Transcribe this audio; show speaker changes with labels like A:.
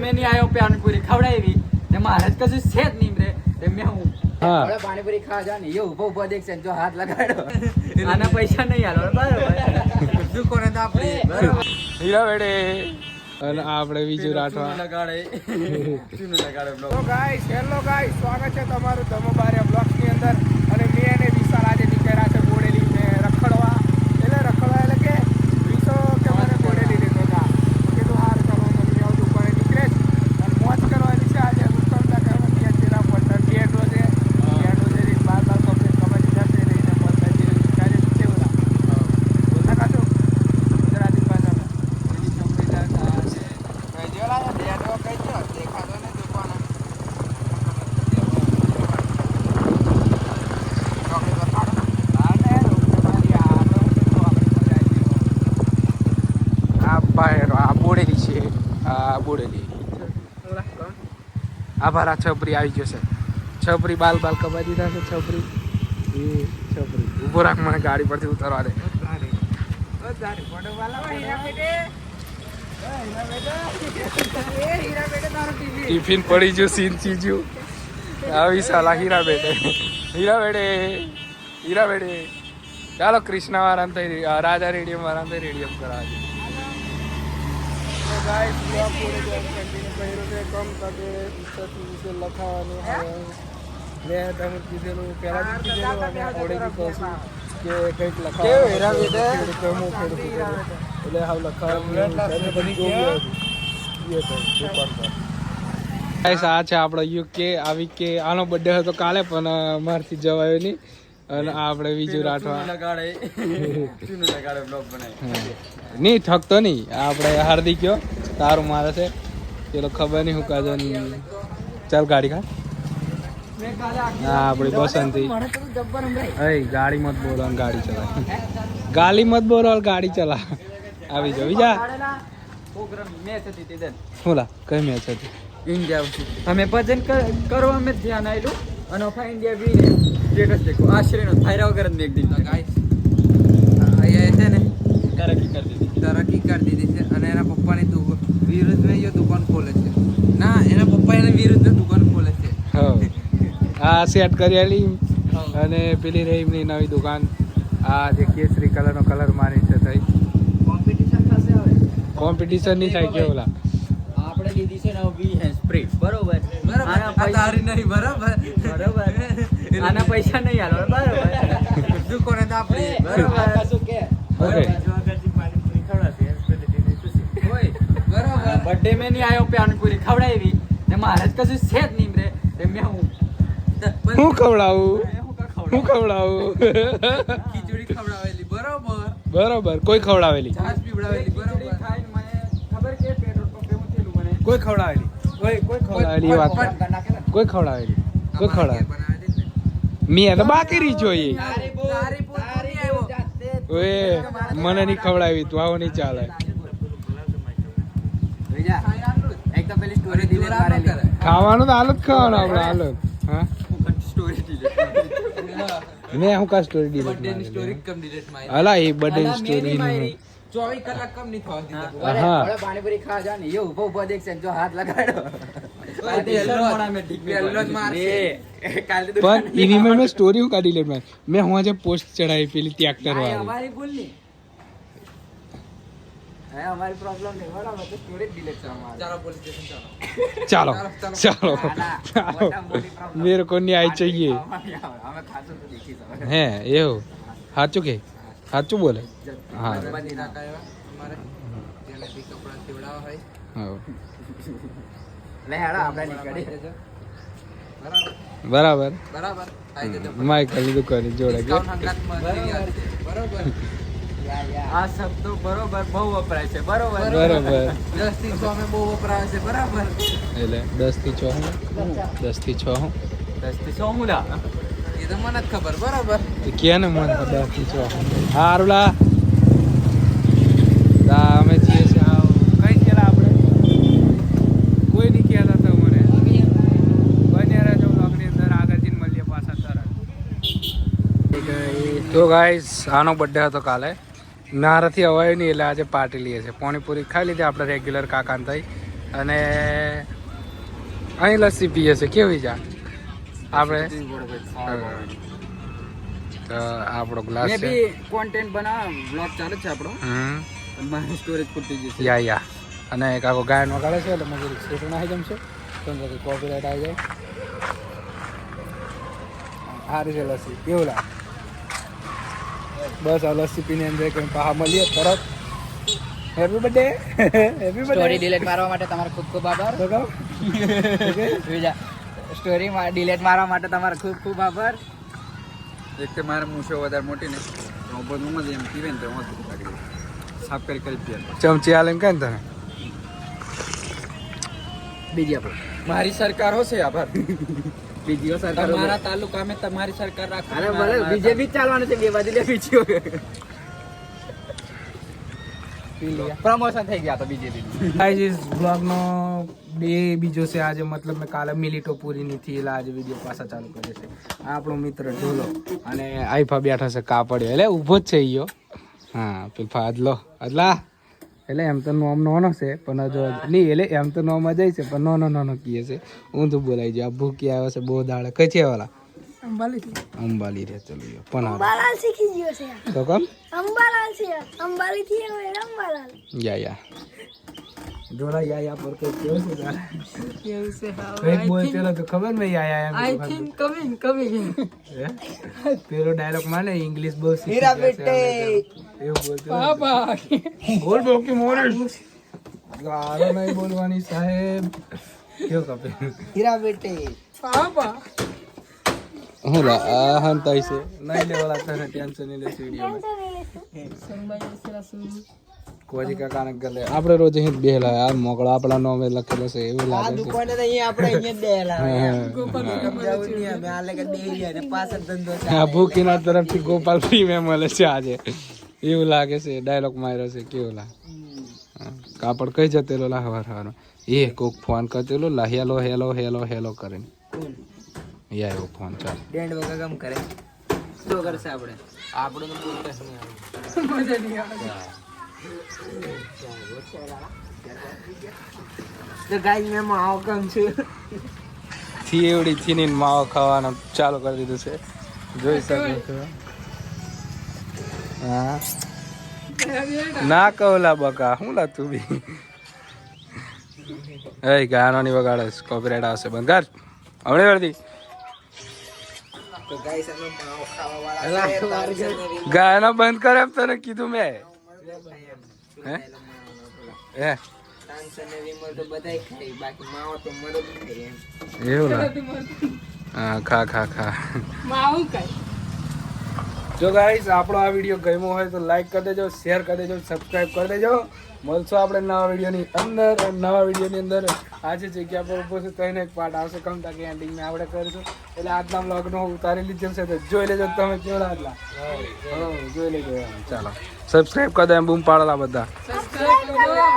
A: में नहीं आयो पानीपुरी खवड़ावी ने महाराज कશું છે જ નહીં રે તે મે હું
B: હા
A: પાણીપુરી ખાવા જા ને એ ઉભો ઉભો દેખશે જો હાથ લગાડો આના પૈસા નહીં આલો બરાબર દુકોને તો આપણે બરાબર
B: હીરા વેડે અને આપણે બીજું રાઠવા
A: લગાડે ચૂનો લગાડે બ્લોગ
B: તો ગાઈસ હેલો ગાઈસ સ્વાગત છે તમારું ધમોબારિયા બ્લોગ્સ ની અંદર અને મે અને વિશાલ આજે નીકળ્યા છે બોડેલી મે રખડવા એટલે કે વિશો કે મને બોડેલી લીધો હતા કે તો હાર ચાલો મને આવું દુકાને નીકળે અને મોજ કરવાની છે આજે ઉત્તમતા કરવાની છે તેના પંદર ગેટો છે બાર પબ્લિક કબડ્ડી જશે રહીને પંદર જે કાર્ય છે ઓલા બોલતા કાતો ગુજરાતી ભાષામાં એની સંવેદના છે કઈ જેલા ડેડો કઈ છે દેખાતો ને દુકાને બોડેલી છે આ બોડેલી આભાર આ છપરી આવી જશે છપરી બાલ કપાઈ દીધા છે છપરી ઉભો રાખ મને ગાડી પરથી ઉતારવા દે ટિફિન પડી ગયું સીન ચીજ્યું આવી સાલા હીરા બેડે ચાલો કૃષ્ણ વાળા થઈ રાજા રેડિયમ વાળા થઈ રેડિયમ કરાવે ગાઈસ બ્લોગ પૂરો કન્ટિન્યુ કર્યો છે કમ તકે ઇસ્તતી વિશે લખાવાનું મેં તમે કીધેલું પહેલાં જ કીધેલું અને ઓળેથી કહું છું કે કંઈક લખાવાનું એટલે હાવ લખાવાનું આ છે આપણો યુકે આવી કે આનો બર્થડે હતો કાલે પણ અમારથી જવાયો નહીં અને આપણે બીજું રાઠવા
A: લગાડે ચૂનો લગાડે બ્લોગ બનાવે
B: નહીં થકતો નહીં આપણે હાર્દિક કયો તારું મારે છે પેલો ખબર નહીં હું કાજો ચાલ ગાડી ખા હા આપણી બસંતી ગાડી મત બોલો ગાડી ચલા ગાલી મત બોલો ગાડી ચલા આવી જાવ બીજા
A: પ્રોગ્રામ મેચ હતી તે દન
B: બોલા કઈ મેચ હતી
A: ઇન્ડિયા અમે ભજન કરવા મેં ધ્યાન આવેલું અને ઓફા ઇન્ડિયા બી સ્ટેટસ દેખો આશ્રયનો ફાયરા વગર જ મેક દીધો ગાઈસ અહીંયા છે ને તરક્કી કરી દીધી છે અને એના પપ્પાની વિરુદ્ધ મેં દુકાન ખોલે છે ના એના પપ્પા એના વિરુદ્ધ દુકાન ખોલે છે
B: આ સેટ કરેલી અને પેલી રહીમની નવી દુકાન આ જે કેસરી કલરનો કલર મારી છે થઈ
A: કોમ્પિટિશન થશે હવે
B: કોમ્પિટિશન નહીં થાય કેવલા
A: આપણે લીધી છે ને વી હે સ્પ્રે બરોબર આના પૈસા નહીં બરોબર આના પૈસા નહીં આલો બરોબર દુકાને તો આપણે બરોબર કશું કે
B: ઓકે
A: બર્થડે में नहीं आयो पानीपुरी खवड़ावी ने महाराज कશું છે જ નહીં રે તે મે હું
B: ખવડાવું
A: ખીચડી ખવડાવેલી
B: બરોબર કોઈ ખવડાવેલી
A: છાશ પીવડાવેલી બરોબર ખાઈને મને ખબર કે પેટ્રોલ પંપે હું થેલું મને
B: કોઈ ખવડાવેલી કોઈ ખવડાવેલી મેં તો બાકી રહી જોઈએ ઓએ મને નહીં ખવડાવી તું આવો નહીં ચાલે
A: એક તો પેલી સ્ટોરી ડિલીટ મારેલી
B: ખાવાનું તો હાલત ખાવાનું આપણે હાલત હા
A: સ્ટોરી ડિલીટ
B: મેં હું કા સ્ટોરી ડિલીટ
A: બર્થડે સ્ટોરી કમ ડિલીટ મારી
B: અલા એ બર્થડે સ્ટોરી
A: 24 કલાક કમ નહીં થવા દીધા
B: હા
A: હવે પાણીપુરી ખાવા જા ને એ ઉભો ઉભો દેખશે જો હાથ લગાડો
B: પણ એની મેં સ્ટોરી હું કાઢી લે મેં હું આજે પોસ્ટ ચડાવી પેલી ટ્રેક્ટર વાળી
A: અમારી ભૂલ નહીં हमारी प्रॉब्लम नहीं बड़ा मतलब स्टोरी डिलीट करना चलो पुलिस स्टेशन
B: चलो मेरे को न्याय चाहिए
A: हमें खासो तो देखी सब
B: હે એવું સાચું કે સાચું બોલે હા
A: हमारे जेने भी कपड़ा सिवડાવા હોય
B: હા
A: લે હેડા આપણે નીકળી
B: બરાબર
A: બરાબર આઈ જતો
B: માઈકલની દુકાન જોડે
A: બરાબર આ શબ્દો બરોબર બહુ વપરાય છે બરોબર 10 થી 6 में બહુ વપરાય છે બરાબર
B: એટલે 10 થી 6 10 થી 6
A: 10 થી 6 મુલા એ તો મને જ ખબર બરાબર
B: કે ને મન 10 થી 6 હારુલા દા અમે છીએ છે આ કઈ કેલા આપણે કોઈ નહીં કહેતા તો મને બને રહેજો બ્લોગની અંદર આગળ જઈને મળીએ પાછા તરત તો ગાઈસ આનો બર્થડે હતો કાલે નારાથી અવાય નહીં એટલે આજે પાર્ટી લઈએ છે પાણીપુરી ખાઈ લીધી આપણે રેગ્યુલર કાકાને થઈ અને અહીં લસ્સી પીએ છે કેવી ચા આપણે તો આપણો ગ્લાસ
A: મેં
B: છે
A: બી કોન્ટેન્ટ બનાવ બ્લોગ ચાલે છે આપણો મારી સ્ટોરેજ પૂરતી જશે
B: યા અને એક આખો ગાયન વગાડે છે એટલે મજૂરી સેટું નાખી જમશે તો કોપીરાઇટ આવી જાય સારી છે લસ્સી કેવું લાગે બસ આ લસ્સી પીને એન્જોય કરીને પાછા મળીએ તરત happy birthday happy
A: story delete મારવા માટે તમારો ખૂબ ખૂબ આભાર સ્ટોરી ડિલીટ મારવા માટે તમારો ખૂબ ખૂબ આભાર એક તો મારા મૂછો વધારે મોટી ને બધું એમ પીવે ને તો સાફ કરી પીએ
B: ચમચી આલે કે તમે
A: બીજી આપણે મારી સરકાર હશે આભાર બીજી સરકાર મારા તાલુકામાં તમારી સરકાર રાખો અરે ભલે બીજેપી ચાલવાનું છે બે બાજુ લે બીજી પ્રમોશન થઈ ગયા તો બીજેપી
B: ગાઈસ બ્લોગનો ડે બીજો છે આજે મતલબ મેં કાલે મિલિટો પૂરી ની થી એટલે આજે વિડીયો પાછા ચાલુ કરે છે આ આપણો મિત્ર ઢોલો અને આઈફા બેઠા છે કાપડ્યો એટલે ઊભો જ છે ઈયો હા પેલા અદલા એટલે એમ તો નોમ નોનો છે પણ જો નહીં એટલે એમ તો નોમાં જાય છે પણ નોનો કીએ છે ઊંધું બોલાઈ જાય આ ભૂકી આવ્યો છે બહુ દાડે કઈ છે વાલા અંબાલી રે ચલો પણ
C: અંબાલાલ શીખી ગયો છે
B: તો કમ
C: અંબાલાલ છે અંબાલી થી હવે અંબાલાલ
B: યા જોડા યા પર કઈ કેવું છે
C: કેવું છે
B: કઈ બોલ ચલો તો ખબર મે યા
C: આઈ થિંક કમિંગ
B: પેલો ડાયલોગ માને ઇંગ્લિશ બહુ શીખી
A: હીરા બેટે
B: એવું બોલતો
C: પાપા
B: બોલ બોકી મોરેશ ગાળો નહીં બોલવાની સાહેબ કેવું કપે
A: હીરા બેટે
C: પાપા
B: હું લા આ હંતાઈ છે નહીં લેવાલા તને ટેન્શન નહીં લેસ વિડિયો કોઈ કાકા ને ગલે આપણે રોજ અહીં બેલા યાર મોકળા આપણા નામે લખેલો છે એવું લાગે છે
A: દુકાને તો અહીંયા આપણે અહીંયા બેલા જવું મે આલે કે દેઈ ને પાછળ ધંધો છે
B: આ ભૂકીના તરફથી ગોપાલ ફ્રી મે મળે છે આજે એવું લાગે છે ડાયલોગ માર્યો છે કેવું લાગે કાપડ કઈ જતેલો લા હવાર એ કોક ફોન કરતેલો લા હેલો હેલો હેલો હેલો કરીને યા એવો ફોન ચાલ
A: બેન્ડ વગર કામ કરે શું કરશે આપણે આપણું તો બોલતે નહીં
C: મજા નહીં આવે
A: તો ગાઈસ મે માવ કામ છું
B: થીવડી થીની માવો ખાવાનું ચાલુ કરી દીધું છે જોઈ શકો છો હા ના કહુલા બકા હું લા તું બી એ ગાનો ની વગાડે કોપીરાઇટ આવશે બંધ કર હમણે વર્દી
A: તો ગાઈસ અમે માવ ખાવા વાળા છે
B: ગાયનો બંધ કર એમ તને કીધું મેં હે હે
A: ટાંસન ને વિમલ તો બધાય ખાઈ બાકી માવ તો મળો જ નહીં એમ
B: એવું લા હા ખા
C: માવું કઈ
B: જો ગાઈસ આપણો આ વિડીયો ગમ્યો હોય તો લાઈક કરી દેજો શેર કરી દેજો સબસ્ક્રાઇબ કરી દેજો મળશું આપણે નવા વિડીયોની અંદર નવા વિડીયોની અંદર આજે જગ્યા પર ઉભો છે કઈને એક પાર્ટ આવશે કમ તાકે એન્ડિંગમાં આપણે કરીશું એટલે આજના વ્લોગનો ઉતારી લીધેલ છે તો જોઈ લેજો તમે કેવડા આટલા જોઈ લેજો ચાલો સબસ્ક્રાઇબ કરી દો એમ બૂમ પાડેલા બધા
C: સબસ્ક્રાઇબ કરો